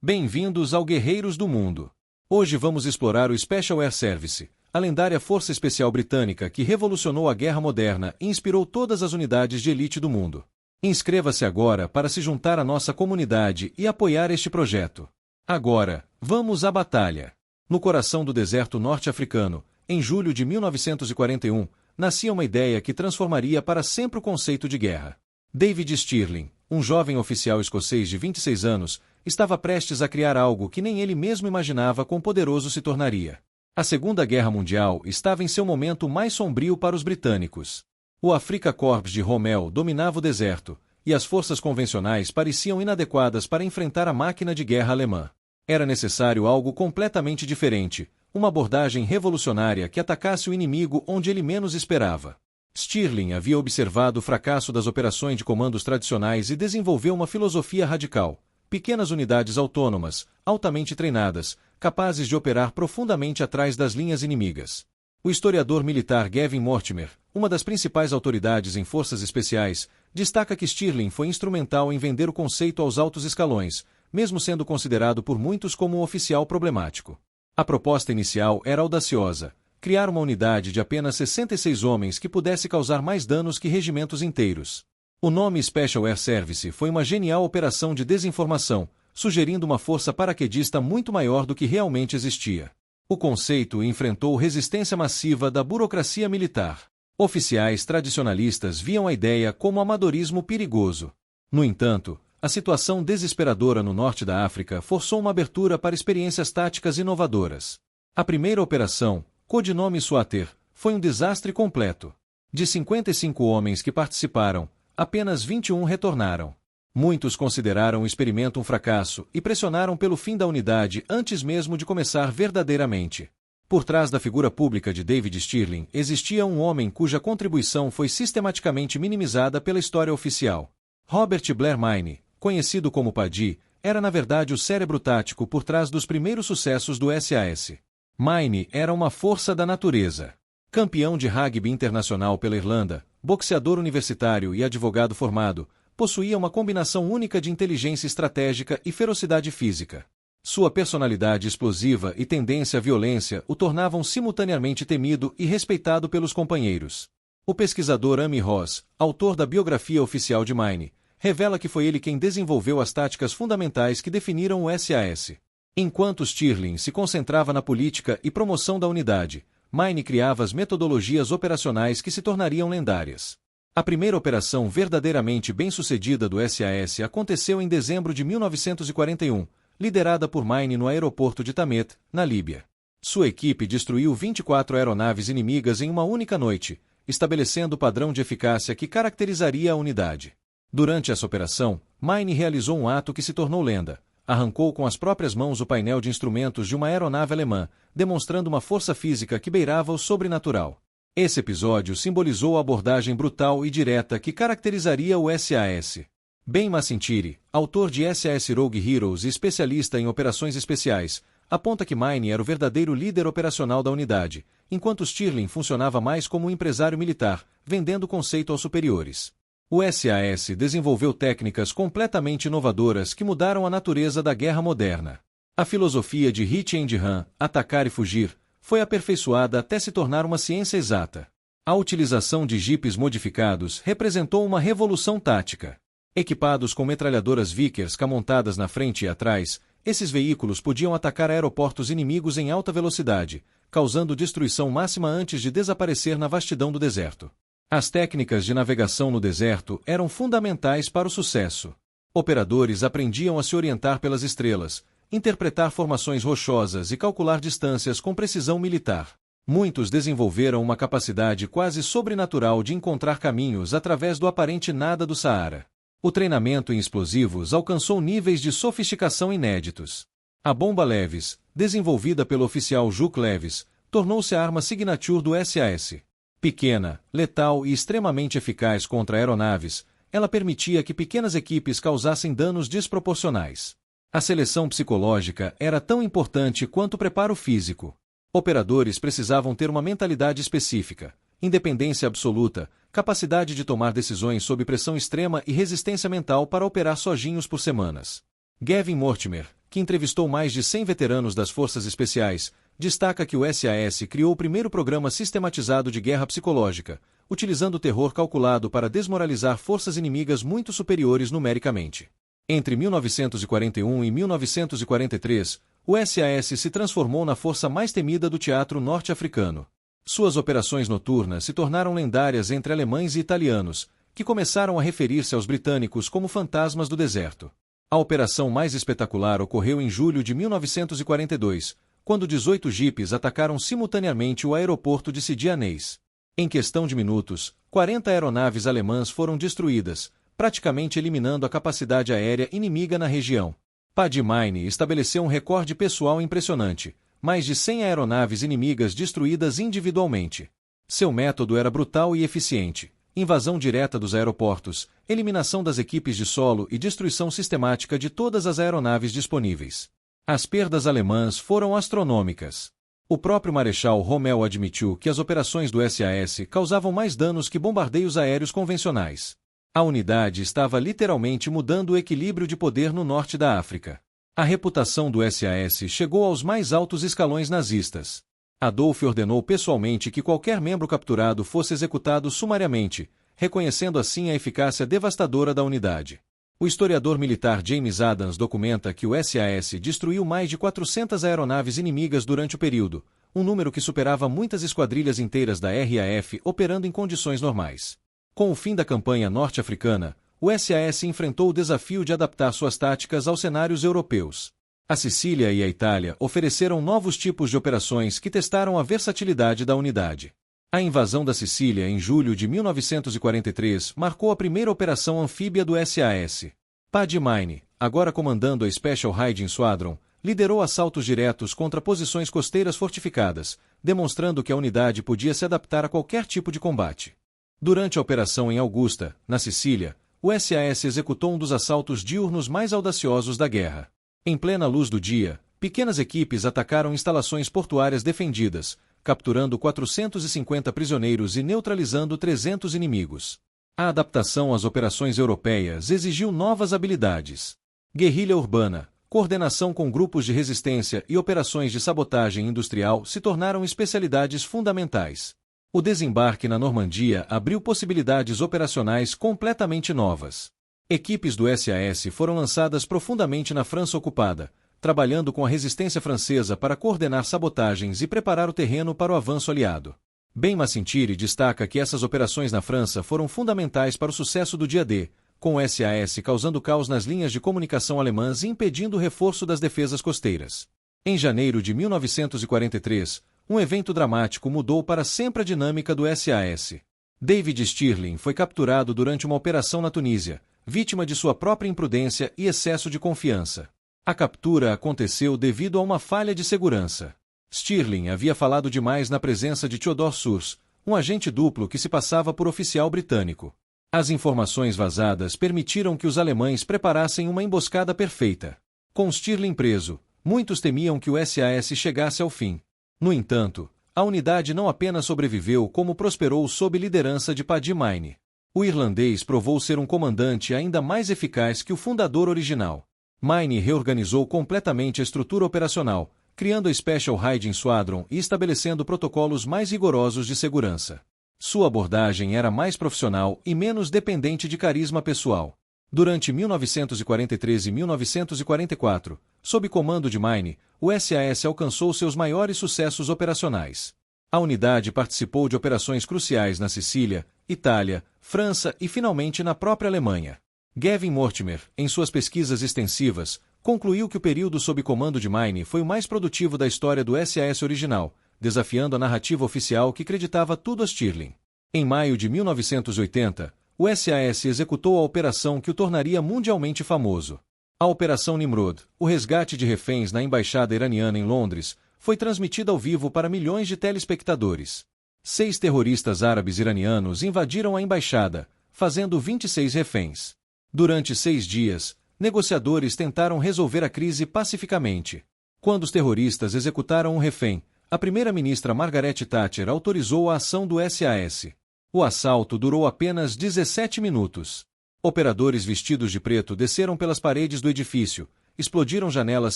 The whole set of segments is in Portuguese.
Bem-vindos ao Guerreiros do Mundo. Hoje vamos explorar o Special Air Service, a lendária força especial britânica que revolucionou a guerra moderna e inspirou todas as unidades de elite do mundo. Inscreva-se agora para se juntar à nossa comunidade e apoiar este projeto. Agora, vamos à batalha. No coração do deserto norte-africano, em julho de 1941, nascia uma ideia que transformaria para sempre o conceito de guerra. David Stirling, um jovem oficial escocês de 26 anos, estava prestes a criar algo que nem ele mesmo imaginava quão poderoso se tornaria. A Segunda Guerra Mundial estava em seu momento mais sombrio para os britânicos. O Afrika Korps de Rommel dominava o deserto, e as forças convencionais pareciam inadequadas para enfrentar a máquina de guerra alemã. Era necessário algo completamente diferente, uma abordagem revolucionária que atacasse o inimigo onde ele menos esperava. Stirling havia observado o fracasso das operações de comandos tradicionais e desenvolveu uma filosofia radical: pequenas unidades autônomas, altamente treinadas, capazes de operar profundamente atrás das linhas inimigas. O historiador militar Gavin Mortimer, uma das principais autoridades em forças especiais, destaca que Stirling foi instrumental em vender o conceito aos altos escalões, mesmo sendo considerado por muitos como um oficial problemático. A proposta inicial era audaciosa: criar uma unidade de apenas 66 homens que pudesse causar mais danos que regimentos inteiros. O nome Special Air Service foi uma genial operação de desinformação, sugerindo uma força paraquedista muito maior do que realmente existia. O conceito enfrentou resistência massiva da burocracia militar. Oficiais tradicionalistas viam a ideia como amadorismo perigoso. No entanto, a situação desesperadora no norte da África forçou uma abertura para experiências táticas inovadoras. A primeira operação, codinome Swater, foi um desastre completo. De 55 homens que participaram, apenas 21 retornaram. Muitos consideraram o experimento um fracasso e pressionaram pelo fim da unidade antes mesmo de começar verdadeiramente. Por trás da figura pública de David Stirling existia um homem cuja contribuição foi sistematicamente minimizada pela história oficial. Robert Blair Mine, conhecido como Paddy, era na verdade o cérebro tático por trás dos primeiros sucessos do SAS. Mine era uma força da natureza. Campeão de rugby internacional pela Irlanda, boxeador universitário e advogado formado, possuía uma combinação única de inteligência estratégica e ferocidade física. Sua personalidade explosiva e tendência à violência o tornavam simultaneamente temido e respeitado pelos companheiros. O pesquisador Amy Ross, autor da biografia oficial de Mine, revela que foi ele quem desenvolveu as táticas fundamentais que definiram o SAS. Enquanto Stirling se concentrava na política e promoção da unidade, Mine criava as metodologias operacionais que se tornariam lendárias. A primeira operação verdadeiramente bem-sucedida do SAS aconteceu em dezembro de 1941, liderada por Mine no aeroporto de Tamet, na Líbia. Sua equipe destruiu 24 aeronaves inimigas em uma única noite, estabelecendo o padrão de eficácia que caracterizaria a unidade. Durante essa operação, Mine realizou um ato que se tornou lenda: arrancou com as próprias mãos o painel de instrumentos de uma aeronave alemã, demonstrando uma força física que beirava o sobrenatural. Esse episódio simbolizou a abordagem brutal e direta que caracterizaria o SAS. Ben Massintiri, autor de SAS Rogue Heroes e especialista em operações especiais, aponta que Mine era o verdadeiro líder operacional da unidade, enquanto Stirling funcionava mais como um empresário militar, vendendo o conceito aos superiores. O SAS desenvolveu técnicas completamente inovadoras que mudaram a natureza da guerra moderna. A filosofia de Hit and Run, atacar e fugir, foi aperfeiçoada até se tornar uma ciência exata. A utilização de jipes modificados representou uma revolução tática. Equipados com metralhadoras Vickers montadas na frente e atrás, esses veículos podiam atacar aeroportos inimigos em alta velocidade, causando destruição máxima antes de desaparecer na vastidão do deserto. As técnicas de navegação no deserto eram fundamentais para o sucesso. Operadores aprendiam a se orientar pelas estrelas, interpretar formações rochosas e calcular distâncias com precisão militar. Muitos desenvolveram uma capacidade quase sobrenatural de encontrar caminhos através do aparente nada do Saara. O treinamento em explosivos alcançou níveis de sofisticação inéditos. A bomba Levis, desenvolvida pelo oficial Jules Levis, tornou-se a arma signature do SAS. Pequena, letal e extremamente eficaz contra aeronaves, ela permitia que pequenas equipes causassem danos desproporcionais. A seleção psicológica era tão importante quanto o preparo físico. Operadores precisavam ter uma mentalidade específica, independência absoluta, capacidade de tomar decisões sob pressão extrema e resistência mental para operar sozinhos por semanas. Gavin Mortimer, que entrevistou mais de 100 veteranos das Forças Especiais, destaca que o SAS criou o primeiro programa sistematizado de guerra psicológica, utilizando o terror calculado para desmoralizar forças inimigas muito superiores numericamente. Entre 1941 e 1943, o SAS se transformou na força mais temida do teatro norte-africano. Suas operações noturnas se tornaram lendárias entre alemães e italianos, que começaram a referir-se aos britânicos como fantasmas do deserto. A operação mais espetacular ocorreu em julho de 1942, quando 18 jipes atacaram simultaneamente o aeroporto de Sidi Anais. Em questão de minutos, 40 aeronaves alemãs foram destruídas, praticamente eliminando a capacidade aérea inimiga na região. Paddy Mayne estabeleceu um recorde pessoal impressionante, mais de 100 aeronaves inimigas destruídas individualmente. Seu método era brutal e eficiente: invasão direta dos aeroportos, eliminação das equipes de solo e destruição sistemática de todas as aeronaves disponíveis. As perdas alemãs foram astronômicas. O próprio Marechal Rommel admitiu que as operações do SAS causavam mais danos que bombardeios aéreos convencionais. A unidade estava literalmente mudando o equilíbrio de poder no norte da África. A reputação do SAS chegou aos mais altos escalões nazistas. Adolf ordenou pessoalmente que qualquer membro capturado fosse executado sumariamente, reconhecendo assim a eficácia devastadora da unidade. O historiador militar James Adams documenta que o SAS destruiu mais de 400 aeronaves inimigas durante o período, um número que superava muitas esquadrilhas inteiras da RAF operando em condições normais. Com o fim da campanha norte-africana, o SAS enfrentou o desafio de adaptar suas táticas aos cenários europeus. A Sicília e a Itália ofereceram novos tipos de operações que testaram a versatilidade da unidade. A invasão da Sicília em julho de 1943 marcou a primeira operação anfíbia do SAS. Paddy Mayne, agora comandando a Special Hiding Squadron, liderou assaltos diretos contra posições costeiras fortificadas, demonstrando que a unidade podia se adaptar a qualquer tipo de combate. Durante a operação em Augusta, na Sicília, o SAS executou um dos assaltos diurnos mais audaciosos da guerra. Em plena luz do dia, pequenas equipes atacaram instalações portuárias defendidas, capturando 450 prisioneiros e neutralizando 300 inimigos. A adaptação às operações europeias exigiu novas habilidades. Guerrilha urbana, coordenação com grupos de resistência e operações de sabotagem industrial se tornaram especialidades fundamentais. O desembarque na Normandia abriu possibilidades operacionais completamente novas. Equipes do SAS foram lançadas profundamente na França ocupada, trabalhando com a resistência francesa para coordenar sabotagens e preparar o terreno para o avanço aliado. Ben Massintiri destaca que essas operações na França foram fundamentais para o sucesso do dia D, com o SAS causando caos nas linhas de comunicação alemãs e impedindo o reforço das defesas costeiras. Em janeiro de 1943, um evento dramático mudou para sempre a dinâmica do SAS. David Stirling foi capturado durante uma operação na Tunísia, vítima de sua própria imprudência e excesso de confiança. A captura aconteceu devido a uma falha de segurança. Stirling havia falado demais na presença de Theodore Surs, um agente duplo que se passava por oficial britânico. As informações vazadas permitiram que os alemães preparassem uma emboscada perfeita. Com Stirling preso, muitos temiam que o SAS chegasse ao fim. No entanto, a unidade não apenas sobreviveu como prosperou sob liderança de Paddy Mayne. O irlandês provou ser um comandante ainda mais eficaz que o fundador original. Mayne reorganizou completamente a estrutura operacional, criando a Special Hiding Squadron e estabelecendo protocolos mais rigorosos de segurança. Sua abordagem era mais profissional e menos dependente de carisma pessoal. Durante 1943 e 1944, sob comando de Mayne, o SAS alcançou seus maiores sucessos operacionais. A unidade participou de operações cruciais na Sicília, Itália, França e finalmente na própria Alemanha. Gavin Mortimer, em suas pesquisas extensivas, concluiu que o período sob comando de Mayne foi o mais produtivo da história do SAS original, desafiando a narrativa oficial que creditava tudo a Stirling. Em maio de 1980, o SAS executou a operação que o tornaria mundialmente famoso. A Operação Nimrod, o resgate de reféns na embaixada iraniana em Londres, foi transmitida ao vivo para milhões de telespectadores. 6 terroristas árabes iranianos invadiram a embaixada, fazendo 26 reféns. Durante 6 dias, negociadores tentaram resolver a crise pacificamente. Quando os terroristas executaram um refém, a primeira-ministra Margaret Thatcher autorizou a ação do SAS. O assalto durou apenas 17 minutos. Operadores vestidos de preto desceram pelas paredes do edifício, explodiram janelas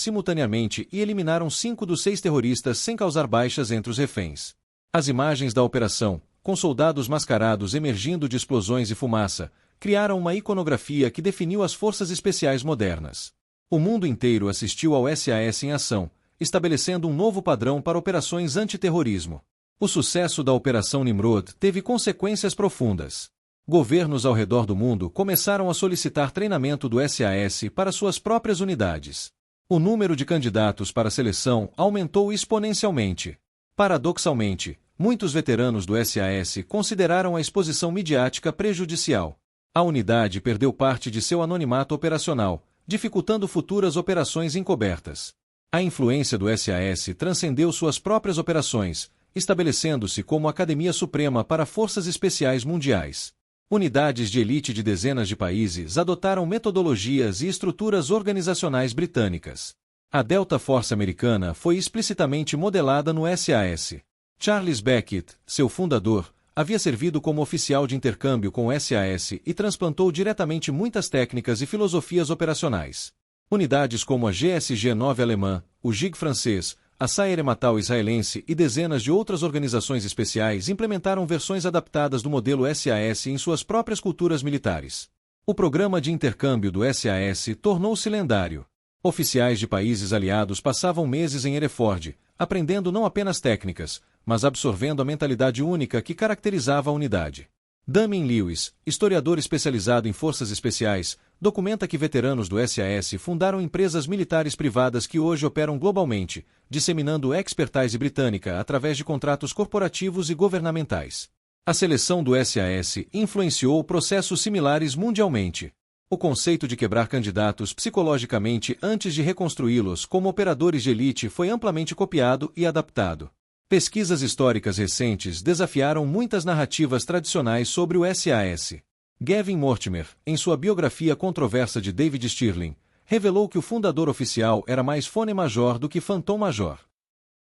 simultaneamente e eliminaram 5 dos 6 terroristas sem causar baixas entre os reféns. As imagens da operação, com soldados mascarados emergindo de explosões e fumaça, criaram uma iconografia que definiu as forças especiais modernas. O mundo inteiro assistiu ao SAS em ação, estabelecendo um novo padrão para operações antiterrorismo. O sucesso da Operação Nimrod teve consequências profundas. Governos ao redor do mundo começaram a solicitar treinamento do SAS para suas próprias unidades. O número de candidatos para a seleção aumentou exponencialmente. Paradoxalmente, muitos veteranos do SAS consideraram a exposição midiática prejudicial. A unidade perdeu parte de seu anonimato operacional, dificultando futuras operações encobertas. A influência do SAS transcendeu suas próprias operações, estabelecendo-se como Academia Suprema para Forças Especiais Mundiais. Unidades de elite de dezenas de países adotaram metodologias e estruturas organizacionais britânicas. A Delta Force americana foi explicitamente modelada no SAS. Charles Beckett, seu fundador, havia servido como oficial de intercâmbio com o SAS e transplantou diretamente muitas técnicas e filosofias operacionais. Unidades como a GSG-9 alemã, o GIG francês, a Saer-Matal israelense e dezenas de outras organizações especiais implementaram versões adaptadas do modelo SAS em suas próprias culturas militares. O programa de intercâmbio do SAS tornou-se lendário. Oficiais de países aliados passavam meses em Hereford, aprendendo não apenas técnicas, mas absorvendo a mentalidade única que caracterizava a unidade. Damien Lewis, historiador especializado em forças especiais, documenta que veteranos do SAS fundaram empresas militares privadas que hoje operam globalmente, disseminando expertise britânica através de contratos corporativos e governamentais. A seleção do SAS influenciou processos similares mundialmente. O conceito de quebrar candidatos psicologicamente antes de reconstruí-los como operadores de elite foi amplamente copiado e adaptado. Pesquisas históricas recentes desafiaram muitas narrativas tradicionais sobre o SAS. Gavin Mortimer, em sua biografia controversa de David Stirling, revelou que o fundador oficial era mais Fone-Major do que Phantom-Major.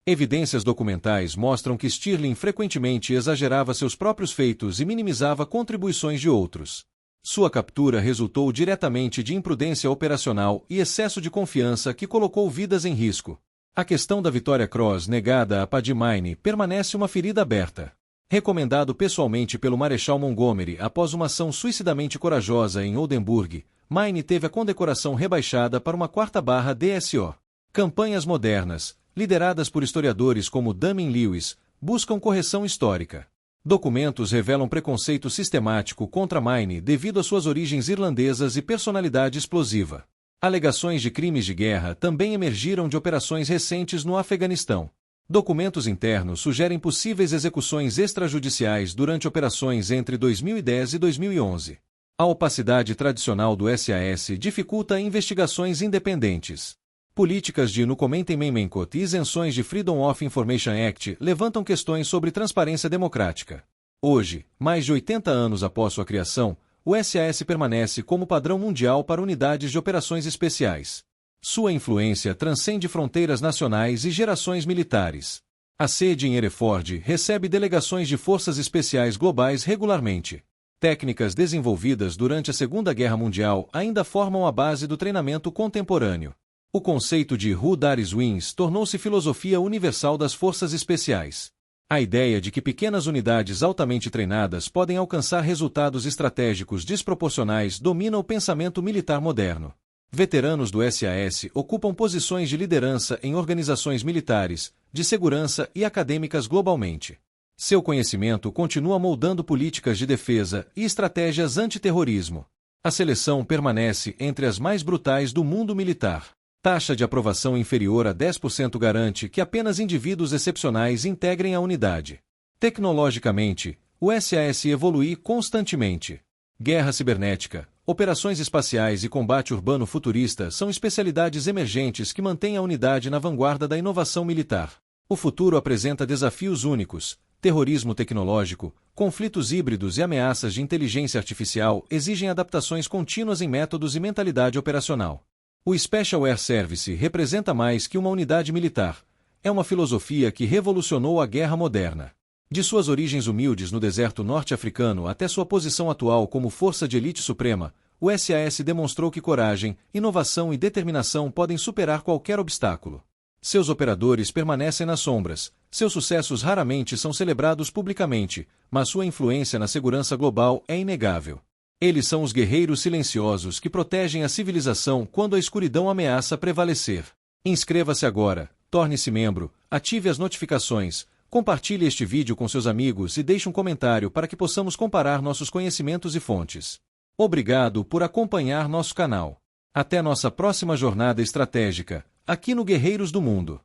Evidências documentais mostram que Stirling frequentemente exagerava seus próprios feitos e minimizava contribuições de outros. Sua captura resultou diretamente de imprudência operacional e excesso de confiança que colocou vidas em risco. A questão da Victoria Cross negada a Paddy Mine permanece uma ferida aberta. Recomendado pessoalmente pelo Marechal Montgomery após uma ação suicidamente corajosa em Oldenburg, Mine teve a condecoração rebaixada para uma 4ª DSO. Campanhas modernas, lideradas por historiadores como Damien Lewis, buscam correção histórica. Documentos revelam preconceito sistemático contra Mine devido às suas origens irlandesas e personalidade explosiva. Alegações de crimes de guerra também emergiram de operações recentes no Afeganistão. Documentos internos sugerem possíveis execuções extrajudiciais durante operações entre 2010 e 2011. A opacidade tradicional do SAS dificulta investigações independentes. Políticas de No Comentem Menkot e isenções de Freedom of Information Act levantam questões sobre transparência democrática. Hoje, mais de 80 anos após sua criação, o SAS permanece como padrão mundial para unidades de operações especiais. Sua influência transcende fronteiras nacionais e gerações militares. A sede em Hereford recebe delegações de forças especiais globais regularmente. Técnicas desenvolvidas durante a Segunda Guerra Mundial ainda formam a base do treinamento contemporâneo. O conceito de Who Dares Wins tornou-se filosofia universal das forças especiais. A ideia de que pequenas unidades altamente treinadas podem alcançar resultados estratégicos desproporcionais domina o pensamento militar moderno. Veteranos do SAS ocupam posições de liderança em organizações militares, de segurança e acadêmicas globalmente. Seu conhecimento continua moldando políticas de defesa e estratégias antiterrorismo. A seleção permanece entre as mais brutais do mundo militar. Taxa de aprovação inferior a 10% garante que apenas indivíduos excepcionais integrem a unidade. Tecnologicamente, o SAS evolui constantemente. Guerra cibernética, operações espaciais e combate urbano futurista são especialidades emergentes que mantêm a unidade na vanguarda da inovação militar. O futuro apresenta desafios únicos. Terrorismo tecnológico, conflitos híbridos e ameaças de inteligência artificial exigem adaptações contínuas em métodos e mentalidade operacional. O Special Air Service representa mais que uma unidade militar. É uma filosofia que revolucionou a guerra moderna. De suas origens humildes no deserto norte-africano até sua posição atual como força de elite suprema, o SAS demonstrou que coragem, inovação e determinação podem superar qualquer obstáculo. Seus operadores permanecem nas sombras, seus sucessos raramente são celebrados publicamente, mas sua influência na segurança global é inegável. Eles são os guerreiros silenciosos que protegem a civilização quando a escuridão ameaça prevalecer. Inscreva-se agora, torne-se membro, ative as notificações, compartilhe este vídeo com seus amigos e deixe um comentário para que possamos comparar nossos conhecimentos e fontes. Obrigado por acompanhar nosso canal. Até nossa próxima jornada estratégica, aqui no Guerreiros do Mundo.